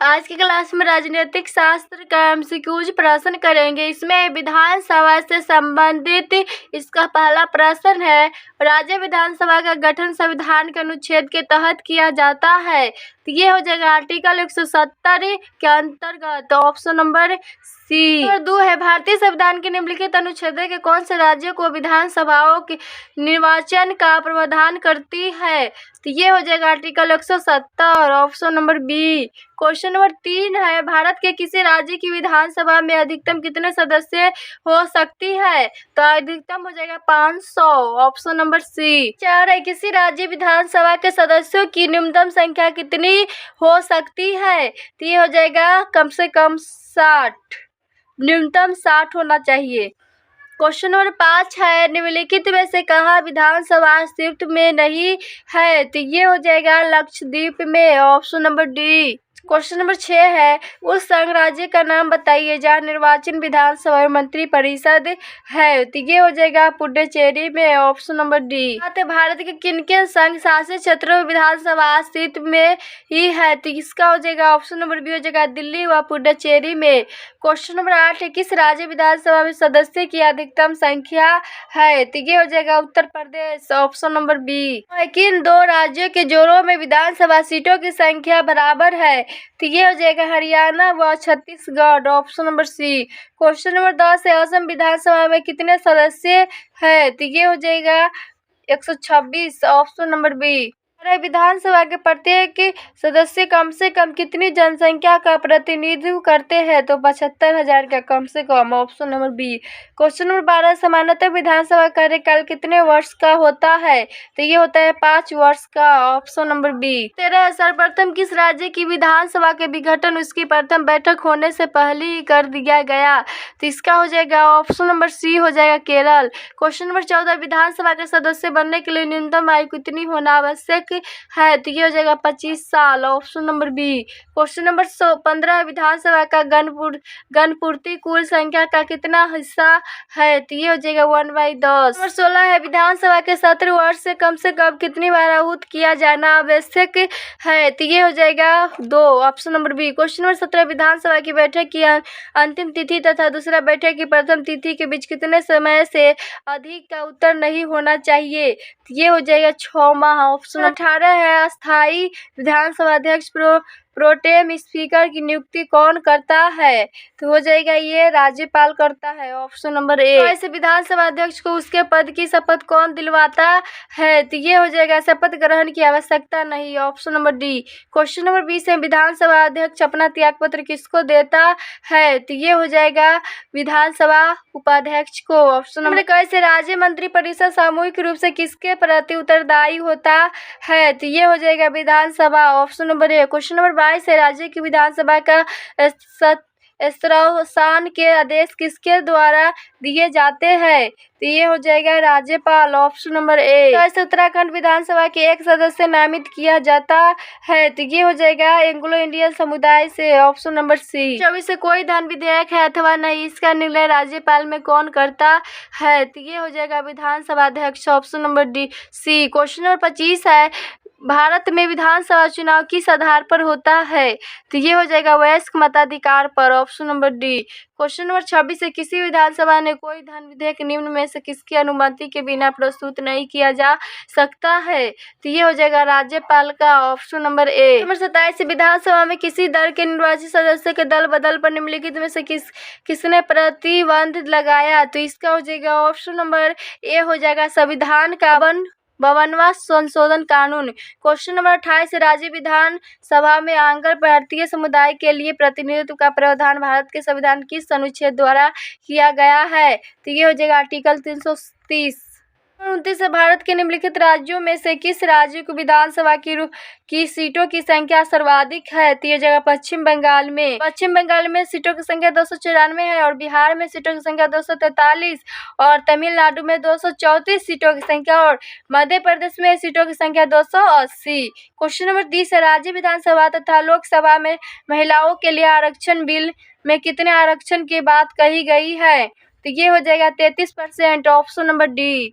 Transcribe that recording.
आज की क्लास में राजनीतिक शास्त्र का एमसीक्यूज प्रश्न करेंगे। इसमें विधानसभा से संबंधित इसका पहला प्रश्न है, राज्य विधानसभा का गठन संविधान के अनुच्छेद के तहत किया जाता है। तो ये हो जाएगा आर्टिकल 170 के अंतर्गत। तो ऑप्शन नंबर सी। नंबर 2 है, भारतीय संविधान के निम्नलिखित अनुच्छेद के कौन से राज्य को विधानसभाओं के निर्वाचन का प्रावधान करती है। तो ये हो जाएगा article 170, option number B. Question number 3 है, भारत के किसी राज्य की विधानसभा में अधिकतम कितने सदस्य हो सकती है। तो अधिकतम हो जाएगा 500, ऑप्शन नंबर सी। 4 है, किसी राज्य विधानसभा के सदस्यों की न्यूनतम संख्या कितनी हो सकती है। तो ये हो जाएगा कम से कम 60, न्यूनतम 60 होना चाहिए। क्वेश्चन नंबर 5 है, निम्नलिखित में से कहाँ विधानसभा अस्तित्व में नहीं है। तो ये हो जाएगा लक्षद्वीप में, option number D. Question number 6 है, उस संघ राज्य का नाम बताइए जहाँ निर्वाचन विधानसभा मंत्री परिषद है। तो ये हो जाएगा पुडुचेरी में, ऑप्शन नंबर डी। भारत के किन किन संघ शासित क्षेत्रों में विधानसभा अस्तित्व में ही है। तो इसका हो जाएगा ऑप्शन नंबर बी, हो जाएगा दिल्ली व पुडुचेरी में। क्वेश्चन नंबर 8 है, किस राज्य विधानसभा में सदस्य की अधिकतम संख्या है। तो ये हो जाएगा Uttar Pradesh, option number B. किन दो राज्यों के जोड़ों में विधानसभा सीटों की संख्या बराबर है। तो ये हो जाएगा हरियाणा व Chhattisgarh, option number C. Question number 10 है, असम विधानसभा में कितने सदस्य है। तो ये हो जाएगा 126, ऑप्शन नंबर बी। विधानसभा के प्रत्येक सदस्य कम से कम कितनी जनसंख्या का प्रतिनिधित्व करते हैं। तो 75,000 का कम से कम, option number B. Question number 12, सामान्यतः विधानसभा कार्यकाल कितने वर्ष का होता है। तो ये होता है 5 वर्ष का, ऑप्शन नंबर बी। 13, सर्वप्रथम किस राज्य की विधानसभा के विघटन उसकी प्रथम बैठक होने से पहले ही कर दिया गया। तो इसका हो जाएगा ऑप्शन नंबर सी, हो जाएगा केरल। क्वेश्चन नंबर 14, विधानसभा के सदस्य बनने के लिए न्यूनतम आयु कितनी होना आवश्यक है। तो ये हो जाएगा 25 साल, option number B. Question number 15, विधानसभा का गणपूर्ति कुल संख्या का कितना हिस्सा है। तो ये हो जाएगा 1/10। नंबर 16 है, विधानसभा के सत्र वर्ष से कम कितनी बार आहूत किया जाना आवश्यक है। तो ये हो जाएगा 2, option number B. Question number 17, विधानसभा की बैठक की अंतिम तिथि तथा दूसरा बैठक की प्रथम तिथि के बीच कितने समय से अधिक का उत्तर नहीं होना चाहिए। तो ये हो जाएगा 6 माह, ऑप्शन 18 है, अस्थायी विधानसभा अध्यक्ष प्रोटेम स्पीकर की नियुक्ति कौन करता है। तो हो जाएगा ये राज्यपाल करता है, ऑप्शन नंबर ए। ऐसे विधानसभा अध्यक्ष को उसके पद की शपथ कौन दिलवाता है। तो ये हो जाएगा शपथ ग्रहण की आवश्यकता नहीं, option number D. Question number 20 है, विधानसभा अध्यक्ष अपना त्यागपत्र किसको देता है। तो ये हो जाएगा विधानसभा उपाध्यक्ष को, ऑप्शन नंबर। कैसे राज्य मंत्री परिषद सामूहिक रूप से किसके प्रति उत्तरदायी होता है। तो ये हो जाएगा विधानसभा, option number A. Question number 22 है, राज्य की विधानसभा का स्तरावसान के आदेश किसके द्वारा दिए जाते हैं। तो ये हो जाएगा राज्यपाल, ऑप्शन नंबर ए। तो उत्तराखंड विधानसभा के एक सदस्य नामित किया जाता है। तो ये हो जाएगा एंग्लो इंडियन समुदाय से, ऑप्शन नंबर सी। 24 से कोई धन विधेयक है अथवा नहीं, इसका निर्णय राज्यपाल में कौन करता है। तो ये हो जाएगा विधानसभा अध्यक्ष, option number D C. Question number 25 है, भारत में विधानसभा चुनाव किस आधार पर होता है। तो ये हो जाएगा वयस्क मताधिकार पर, option number D. Question number 26 है, किसी विधानसभा ने कोई धन विधेयक निम्न में से किसकी अनुमति के बिना प्रस्तुत नहीं किया जा सकता है। तो ये हो जाएगा राज्यपाल का, ऑप्शन नंबर ए। नंबर 27, विधानसभा में किसी दल के निर्वाचित सदस्य के दल बदल पर निम्नलिखित में से किसने प्रतिबंध लगाया। तो इसका हो जाएगा ऑप्शन नंबर ए, हो जाएगा संविधान का 52वां संशोधन कानून। क्वेश्चन नंबर 28, राज्य विधान सभा में आंग्ल भारतीय समुदाय के लिए प्रतिनिधित्व का प्रावधान भारत के संविधान किस अनुच्छेद द्वारा किया गया है। तो ये हो जाएगा आर्टिकल 330। 29 भारत के निम्नलिखित राज्यों में से किस राज्य को विधानसभा की सीटों की संख्या सर्वाधिक है। तो ये जगह पश्चिम बंगाल में। पश्चिम बंगाल में सीटों की संख्या 294 है और बिहार में सीटों की संख्या 243 और तमिलनाडु में 234 सीटों की संख्या और मध्य प्रदेश में सीटों की संख्या 280। क्वेश्चन नंबर 30 है, राज्य विधानसभा तथा लोकसभा में महिलाओं के लिए आरक्षण बिल में कितने आरक्षण की बात कही गई है। तो ये हो जाएगा 33%, ऑप्शन नंबर डी।